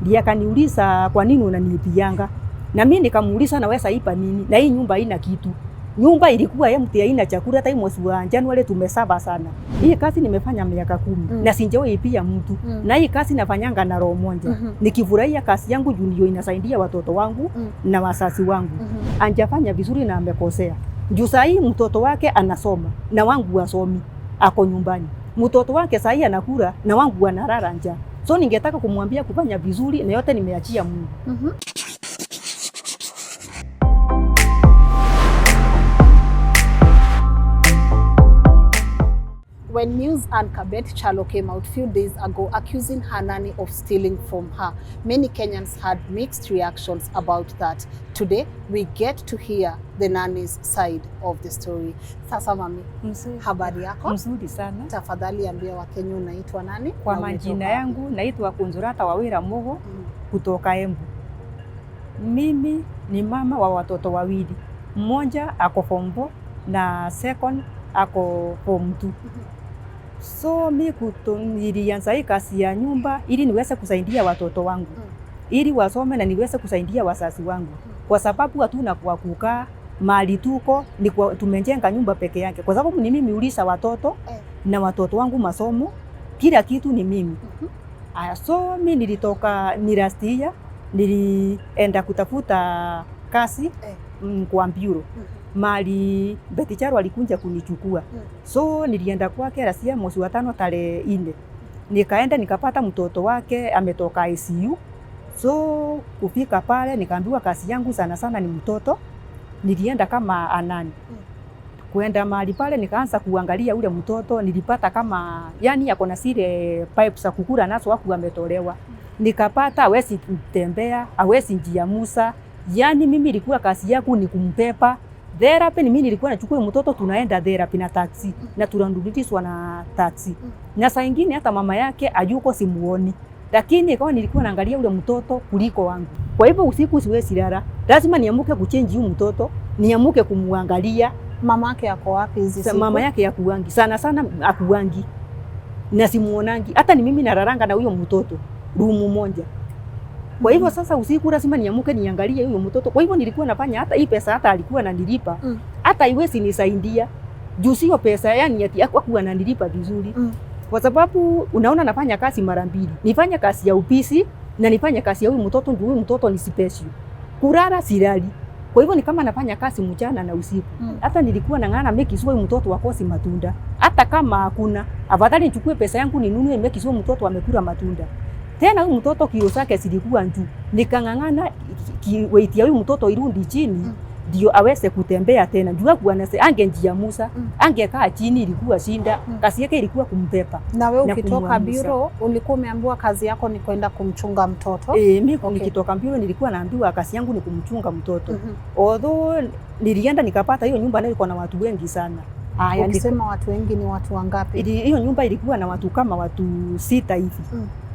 Ndiye akaniuliza kwa nini unaniibianga? Na mimi nikamuuliza naweza ipa nini? Na hii nyumba haina kitu. Nyumba ilikuwa empty, haina chakula, hata mwezi wa Januari tumesaba sana. Hii kazi nimefanya miaka 10 na sijawahi pia mtu. Na hii kazi nafanyanga na roho moja. Nikifurahia kazi yangu juu ndio inasaidia watoto wangu na wazazi wangu. Anjafanya vizuri na amekosea. Juu saa hii mtoto wake anasoma na wangu wasomi, ako nyumbani. Mtoto wake saa hii anakula na wangu analala njaa. So ningetaka kumwambia kufanya vizuri na yote nimeachia Mungu. When news anchor Betty Kyalo came out few days ago accusing her nanny of stealing from her, many Kenyans had mixed reactions about that. Today, we get to hear the nanny's side of the story. Sasa mami, habari yako? Mzuri sana. Tafadhali ambia Wakenya unaitwa nani? Kwa majina yangu naitwa Consolata Wawira kutoka Embu. Mimi ni mama wa watoto wawili. Mmoja ako form 4 na second ako form 2. So mimi nilianza hii kazi ya nyumba ili niweze kusaidia watoto wangu. Ili wasome na niweze kusaidia wazazi wangu. Kwa sababu hatuna kwa kukaa mali tuko ni tumejenga nyumba peke yake. Kwa sababu ni mimi ulisha watoto na watoto wangu masomo, kila kitu ni mimi. So mimi nilitoka last year, nilienda kutafuta kazi kwa bureau. Mali Betty Kyalo alikuja kunichukua. So nilienda kwake rasia mwezi wa 5 tarehe 4. Nikaenda nikapata mtoto wake ametoka ICU. So kufika pale nikaambiwa kazi yangu sana sana ni mtoto. Nilienda kama anani. Kuenda mahali pale nikaanza kuangalia ule mtoto, nilipata kama yani yako na zile pipes za kukula nazo hapo ametolewa. Nikapata hawezi kutembea, hawezi njiamusa. Yani mimi ilikuwa kazi yangu ni kumpepa. Therapy ni mimi nilikuwa nachukua mtoto tunaenda therapy na taxi na tunarudishwa na taxi. Na saa nyingine hata mama yake ayuko simuoni. Lakini kwa nilikuwa naangalia ule mtoto kuliko wangu. Kwa hivyo usiku siwezi lala. Lazima niamuke kuchange huyu mtoto, niamuke kumuangalia. Mama yake yako wapi hizi siku? Mama yake yakuangi. Sana sana akuangi. Na simuonangi. Hata ni mimi nararanga na huyo mtoto rumu moja. Kwa hivyo sasa usiku lazima niamuke niangalie huyo mtoto. Kwa hivyo nilikuwa nafanya hata hii pesa hata alikuwa ananilipa. Hata iwezi nisaidia. Juu sio pesa yani ati hakuwa ananilipa vizuri. Kwa sababu unaona nafanya kazi mara mbili. Nifanya kazi ya upisi na nifanya kazi ya huyu mtoto, ndio huyu mtoto ni special. Kulala silali. Kwa hivyo ni kama nafanya kazi mchana na usiku. Hata nilikuwa nang'ana make sure huyu mtoto akosi matunda. Hata kama hakuna, afadhali nichukue pesa yangu ninunue make sure mtoto amekula matunda. Tena huyu mtoto kilo zake zilikuwa juu. Nikang'ang'ana weight ya huyu mtoto irudi chini ndio aweze kutembea tena. Jua kuanase angenjiamusa, angekaa chini ilikuwa shinda. Kazi yake ilikuwa kumpepa. Na wewe ukitoka bureau ulikuwa umeambiwa kazi yako ni kwenda kumchunga mtoto? Mimi nikitoka bureau nilikuwa naambiwa kazi yangu ni kumchunga mtoto. Although nilienda nikapata hiyo nyumba nayo iko na watu wengi sana. Haya, nisema watu wengi ni watu wangapi? Hiyo nyumba ilikuwa na watu kama watu 6 hivi.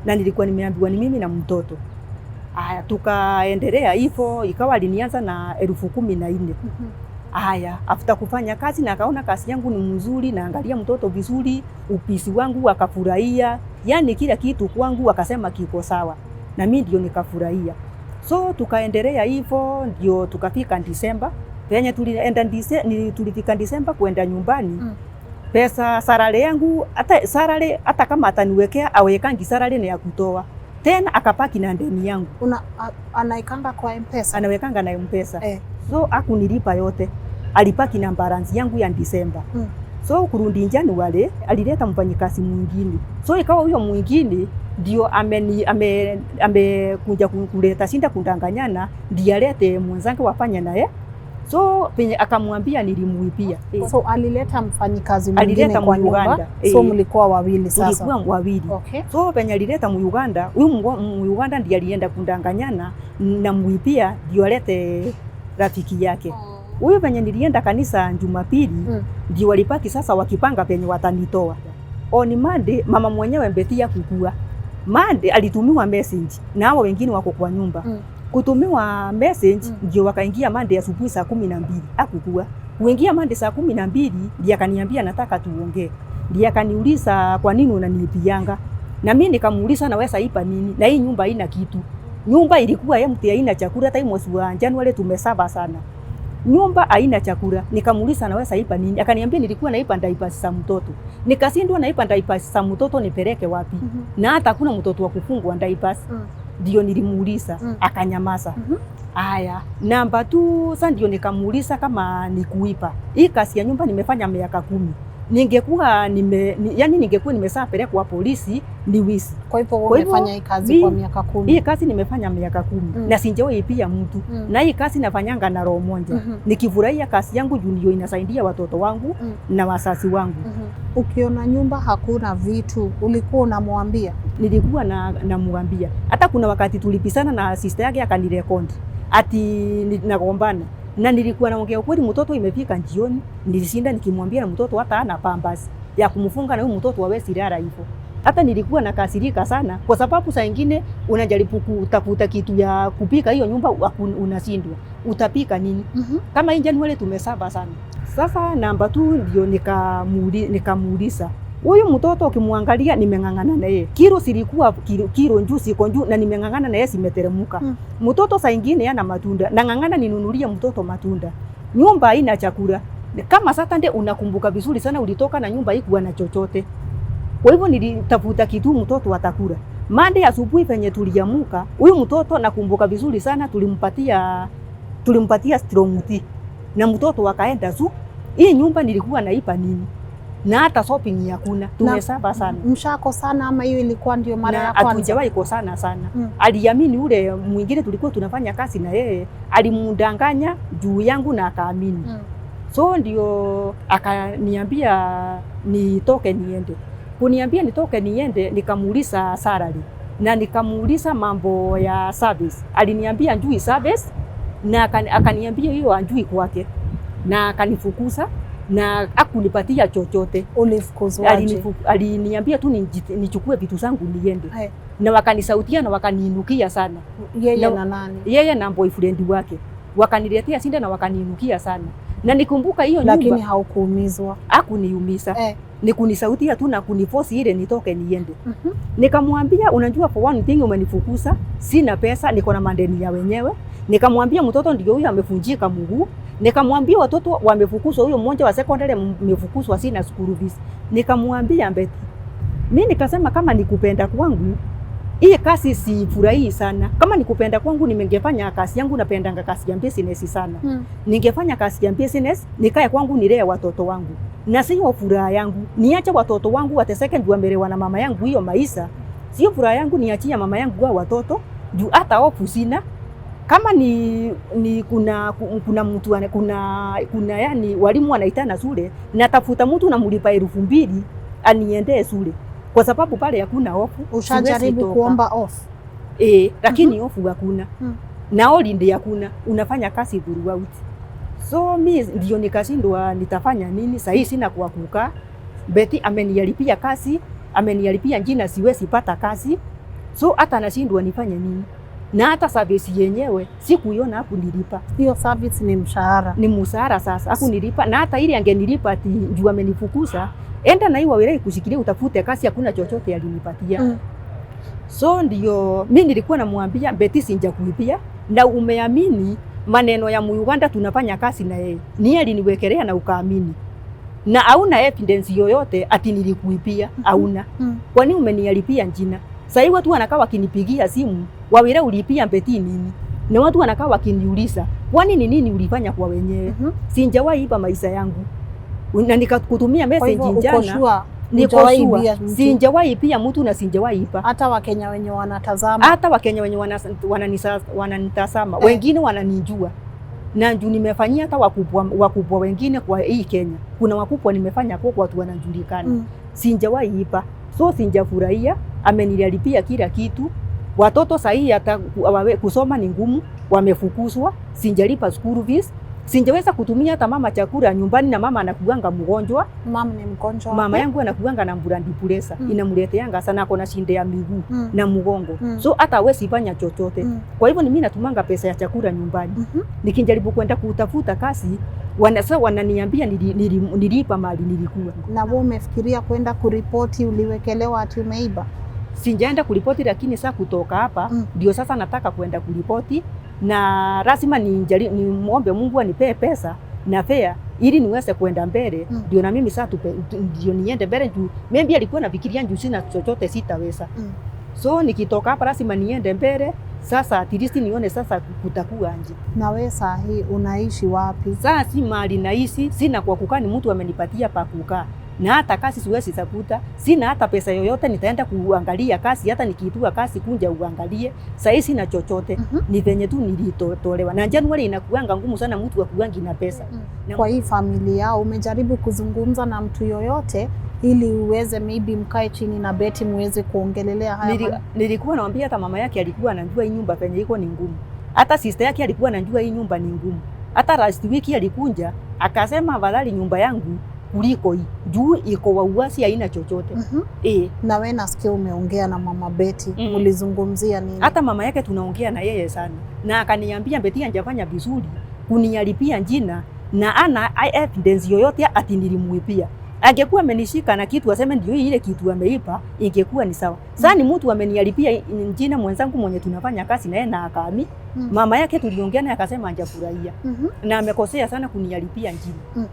Na nilikuwa nimeambiwa ni mimi na mtoto. Haya, tukaendelea hivyo, ikawa alinianza na 14,000. Haya, after kufanya kazi na akaona kazi yangu ni mzuri na angalia mtoto vizuri, upisi wangu akafurahia, yani kila kitu kwangu akasema kiko sawa. Na mimi ndio nikafurahia. So tukaendelea hivyo ndio tukafika Disemba. Penye tulifika Disemba kwenda nyumbani. Pesa salary yangu hata kama ataniwekea awekangi salary ni ya kutoa. Tena akapaki na ndeni yangu. Anaikanga kwa M-Pesa? Anawekanga na M-Pesa. So hakunilipa yote. Alipaki na balance yangu ya Disemba. So kurudi Januari alileta mfanyikazi mwingine. So ikawa huyo mwingine ndio amekuja kuleta shinda kundanganyana, ndiye alete mwenzangu wafanya naye. So penye akamwambia nilimuibia. So alileta mfanyikazi mwingine kwa nyumba. So mlikuwa wawili sasa? Tulikuwa wawili. So penye alileta Uganda, huyu Uganda ndiye alienda kundanganyana na muibia ndio alete rafiki yake. Huyu penye nilienda kanisa Jumapili ndio walipaki sasa wakipanga penye watanitoa. On Monday mama mwenyewe Betty kukua. Monday alitumiwa message na hao wengine wako kwa nyumba. Kutumiwa message ndio wakaingia Monday asubuhi saa 12. Hakukua. Kuingia Monday saa 12 ndiye akaniambia nataka tuongee. Ndiye akaniuliza kwa nini unaniibianga? Na mimi nikamuuliza naweza ipa nini? Na hii nyumba haina kitu. Nyumba ilikuwa empty, haina chakula. Hata mwezi wa Januari tumesaba sana. Nyumba haina chakula. Nikamuuliza na wewe saipa nini? Akaniambia nilikuwa naipa diapers za mtoto. Nikashindwa naipa diapers za mtoto nipeleke wapi? Na hata hakuna mtoto wa kufungwa diapers. Ndio nilimuuliza, akanyamaza. Aya, namba 2 sasa ndio nikamuuliza kama nikuipa. Hii kazi ya nyumba nimefanya miaka 10. Ningekuwa ningekuwa nimesapelekwa polisi ni wizi. Kwa hivyo umefanya hii kazi kwa miaka 10. Hii kazi nimefanya miaka 10 na sijawahi pia mtu. Na hii kazi nafanyanga na roho moja. Nikifurahia kazi yangu juu ndio inasaidia watoto wangu na wazazi wangu. Ukiona nyumba hakuna vitu, ulikuwa unamwambia? Nilikuwa namwambia. Hata kuna wakati tulipisana na sister yake akanirekodi. Ati nagombana. Na nilikuwa naongea ukweli, mtoto imefika jioni, nilishinda nikimwambia na mtoto hata ana pampers ya kumfunga na huyu mtoto hawezi lala hivyo. Hata nilikuwa nakasirika sana kwa sababu saa nyingine unajaribu kutafuta kitu ya kupika hiyo nyumba unashindwa. Utapika nini? Kama hii Januari tumesaba sana. Sasa namba 2 ndio nikamuuliza. Huyu mtoto ukimwangalia nimengangana na yeye. Kilo silikuwa kilo njuu siko njuu na nimengangana na yeye simeteremuka. Mtoto saa nyingine ana matunda. Nangangana ninunulie mtoto matunda. Nyumba haina chakula. Kama Saturday unakumbuka vizuri sana ulitoka na nyumba haikuwa na chochote. Kwa hivyo nilitafuta kitu mtoto atakula. Monday asubuhi penye tuliamuka, huyu mtoto nakumbuka vizuri sana tulimpatia strong tea. Na mtoto akaenda zu. Hii nyumba nilikuwa naipa nini? Na hata shopping hakuna. Tumesaba sana. Mshako sana ama hiyo ilikuwa ndio mara ya kwanza? Hatujawahi kosana sana. Aliamini ule mwingine tulikuwa tunafanya kazi na yeye, alimdanganya juu yangu na akaamini. So ndio akaniambia nitoke niende. Kuniambia nitoke niende, nikamuuliza salary na nikamuuliza mambo ya service. Aliniambia njui service na akaniambia hiyo anjui kwake. Na akanifukuza na hakunipatia chochote. Ulifukuzwaje? Aliniambia tu nichukue vitu zangu niende. Na wakanisautia na wakaniinukia sana. Yeye na nani? Yeye na boyfriend wake. Wakaniletea sinda na wakaniinukia sana. Na nikumbuka hiyo nyumba. Lakini haukuumizwa? Hakuniumiza. Ni kunisautia tu na kuniforce ile nitoke niende. Nikamwambia unajua for one thing umenifukuza, sina pesa, niko na mandeni ya wenyewe. Nikamwambia mtoto ndio huyo amefunjika mguu. Nikamwambia watoto wamefukuzwa, huyo mmoja wa secondary amefukuzwa, sina school fees. Nikamwambia Betty, mimi nikasema kama nikupenda kwangu hii kazi sifurahii sana. Kama nikupenda kwangu nimengefanya kazi yangu, napendanga kazi ya business sana. Ningefanya kazi ya business, nikae kwangu nilee watoto wangu. Na sio furaha yangu. Niache watoto wangu wateseke ndio amelewa na mama yangu hiyo maisha. Sio furaha yangu niachia mama yangu wa watoto juu hata hofu sina. Kama ni kuna mtu kuna yani walimu wanaitana shule, natafuta mtu na mlipa 2,000 aniendee shule. Kwa sababu pale hakuna hofu. Ushajaribu kuomba off? Lakini hofu hakuna. Na holiday hakuna. Unafanya kazi throughout. So mimi ndio nikashindwa nitafanya nini? Sasa sina kwa kukaa. Betty amenialipia kazi, amenialipia jina siwezi pata kazi. So hata nashindwa nifanye nini? Na hata service yenyewe sikuiona hapo nilipa. Hiyo service ni mshahara. Ni mshahara sasa. Hapo nilipa na hata ile angenilipa ati juu amenifukuza. Enda na hiyo Wawira kushikilia utafute kazi, hakuna chochote alinipatia. So ndio mimi nilikuwa namwambia Betty sinjakuipia na umeamini maneno ya Uganda tunafanya kazi na yeye. Ni aliniwekelea na ukaamini. Na hauna evidence yoyote ati nilikuipia, hauna. Kwani umenialipia jina? Sasa watu wanakaa wakinipigia simu, Wawira ulipia Betty nini? Na watu wanakaa wakiniuliza, kwani ni nini ulifanya kwa wenyewe? Sijawahi iba maisha yangu. Na nikakutumia message jana. Sijawahi pia mtu na sijawahi iba. Hata Wakenya wenye wanatazama. Hata Wakenya wenye wananitazama. Wengine wananijua. Na juu nimefanyia hata wakubwa wengine kwa hii Kenya. Kuna wakubwa nimefanya kwa watu wanajulikana. Sijawahi iba. So sijafurahia, amenilipia kila kitu. Watoto sahi hata kusoma ni ngumu, wamefukuzwa, sijalipa school fees. Singeweza kutumia hata mama chakula nyumbani na mama anakuanga mgonjwa. Mama ni mgonjwa. Mama yangu anakuanga na blood pressure. Inamleteanga sana, ako na shida ya miguu na mgongo. So hata hawezi fanya chochote. Kwa hivyo ni mimi natumanga pesa ya chakula nyumbani. Nikijaribu kwenda kutafuta kazi, wananiambia nilipa mali nilikuwa. Na wewe umefikiria kwenda kuripoti uliwekelewa ati umeiba? Sijaenda kuripoti, lakini sasa kutoka hapa ndio sasa nataka kwenda kuripoti, na lazima nimuombe Mungu anipee pesa na fare ili niweze kwenda mbele, ndio na mimi sasa ndio niende mbele juu maybe alikuwa nafikiria juu sina chochote sitaweza. So nikitoka hapa lazima niende mbele sasa, at least nione sasa kutakuwa anje. Na wewe saa hii unaishi wapi? Sasa si mali naishi, sina kwa kukaa, ni mtu amenipatia pa kukaa. Na hata kazi siwezi tafuta, sina hata pesa yoyote nitaenda kuangalia kazi, hata nikiitua kazi kunja uangalie. Sasa sina chochote, ni venye tu nilitolewa. Na Januari inakuanga ngumu sana mtu akuangi na pesa. Kwa hii familia umejaribu kuzungumza na mtu yoyote ili uweze maybe mkae chini na Betty muweze kuongelelea haya? Nilikuwa naambia hata mama yake alikuwa anajua hii nyumba penye iko ni ngumu. Hata sister yake alikuwa anajua hii nyumba ni ngumu. Hata last week alikunja akasema afadhali nyumba yangu kuliko hii juu iko wauasi haina chochote. Na wewe nasikia umeongea na mama Betty, ulizungumzia nini? Hata mama yake tunaongea na yeye sana, na akaniambia Betty anjafanya vizuri kunialipia jina na ana evidence yoyote ati nilimuipia. Angekuwa amenishika na kitu aseme ndio ile kitu ameipa, ingekuwa ni sawa. Sasa ni mtu amenialipia jina mwenzangu mwenye tunafanya kazi na yeye na akami. Mama yake tuliongea naye akasema anjafurahia. Na amekosea sana kunialipia jina.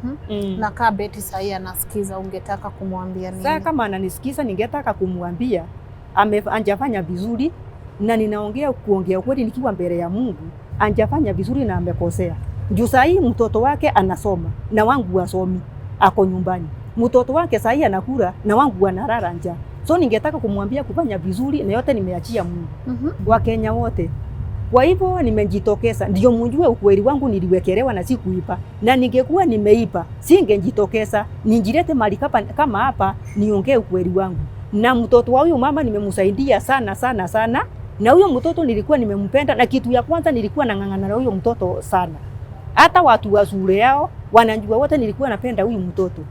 Na kama Betty sasa anasikiza, ungetaka kumwambia nini? Sasa kama ananisikiza ningetaka kumwambia anjafanya vizuri, na ninaongea kuongea kweli nikiwa mbele ya Mungu, anjafanya vizuri na amekosea. Juu sasa hii mtoto wake anasoma na wangu wasomi, ako nyumbani. Mtoto wake sasa hii anakula na wangu analala njaa. So ningetaka kumwambia kufanya vizuri, na yote nimeachia Mungu. Wakenya wote. Kwa hivyo nimejitokeza ndio mjue ukweli wangu niliwekelewa na sikuipa. Na ningekuwa nimeipa, singejitokeza. Nijilete mali kama hapa niongee ukweli wangu. Na mtoto wa huyu mama nimemsaidia sana sana sana. Na huyo mtoto nilikuwa nimempenda, na kitu ya kwanza nilikuwa nang'ang'ana na huyo mtoto sana. Hata watu wa shule yao wanajua wote nilikuwa napenda huyu mtoto.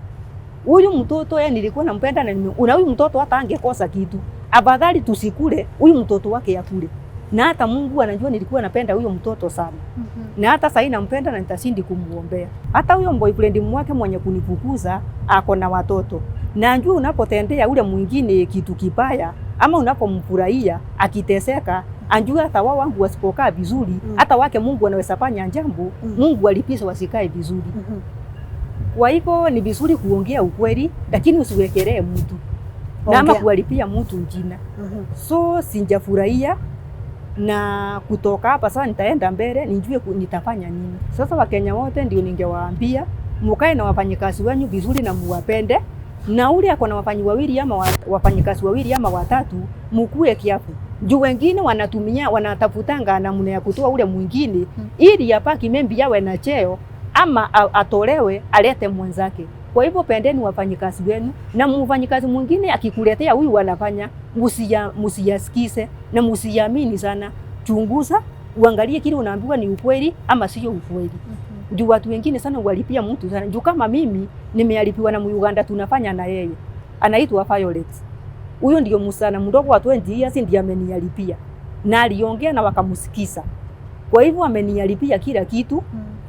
Huyu mtoto yeye nilikuwa nampenda, na huyu mtoto hata angekosa kitu, afadhali tusikule huyu mtoto wake yakule. Na hata Mungu anajua nilikuwa napenda huyo mtoto sana. Na hata sasa nampenda na nitasindi kumuombea. Hata huyo boyfriend mwake mwenye kunifukuza ako na watoto. Na njoo unapotendea ule mwingine kitu kibaya ama unapomfurahia akiteseka, anjua hata wao wangu wasipokaa vizuri, hata wake Mungu anaweza fanya jambo, Mungu alipisha wasikae vizuri. Kwa hivyo ni vizuri kuongea ukweli, lakini usiwekelee mtu. Na ama kualipia mtu jina. So sinjafurahia, na kutoka hapa sasa nitaenda mbele nijue nitafanya nini. Sasa Wakenya wote ndio ningewaambia mkae na wafanyikazi wenu vizuri na muwapende, na ule ako na wafanyikazi wawili ama watatu mkue kiapo. Juu wengine wanatafutanga namna ya kutoa ule mwingine ili yapaki membi yawe na cheo ama atolewe alete mwenzake. Kwa hivyo pendeni wafanyikazi wenu, na mfanyikazi mwingine akikuletea huyu wanafanya, msiyasikize na msiamini sana. Chunguza, uangalie kile unaambiwa ni ukweli ama sio ukweli. Juu watu wengine sana walipia mtu sana. Juu kama mimi nimealipiwa na Uganda tunafanya na yeye. Anaitwa Violet. Huyo ndio msana mdogo wa 20 years ndiye amenialipia. Na aliongea na wakamsikiza. Kwa hivyo amenialipia kila kitu.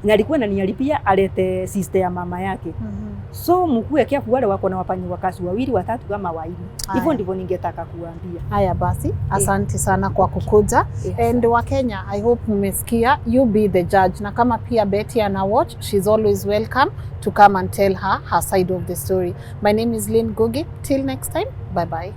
Na alikuwa ananialipia alete sister ya mama yake. So mkue kiafu wale wako na wafanyikazi wawili watatu kama waini. Hivyo ndivyo ningetaka kuambia. Haya basi, asante sana kwa kukuja. And Wakenya, I hope mmesikia, you be the judge. Na kama pia Betty ana watch, she's always welcome to come and tell her side of the story. My name is Lynn Gugi. Till next time, bye bye.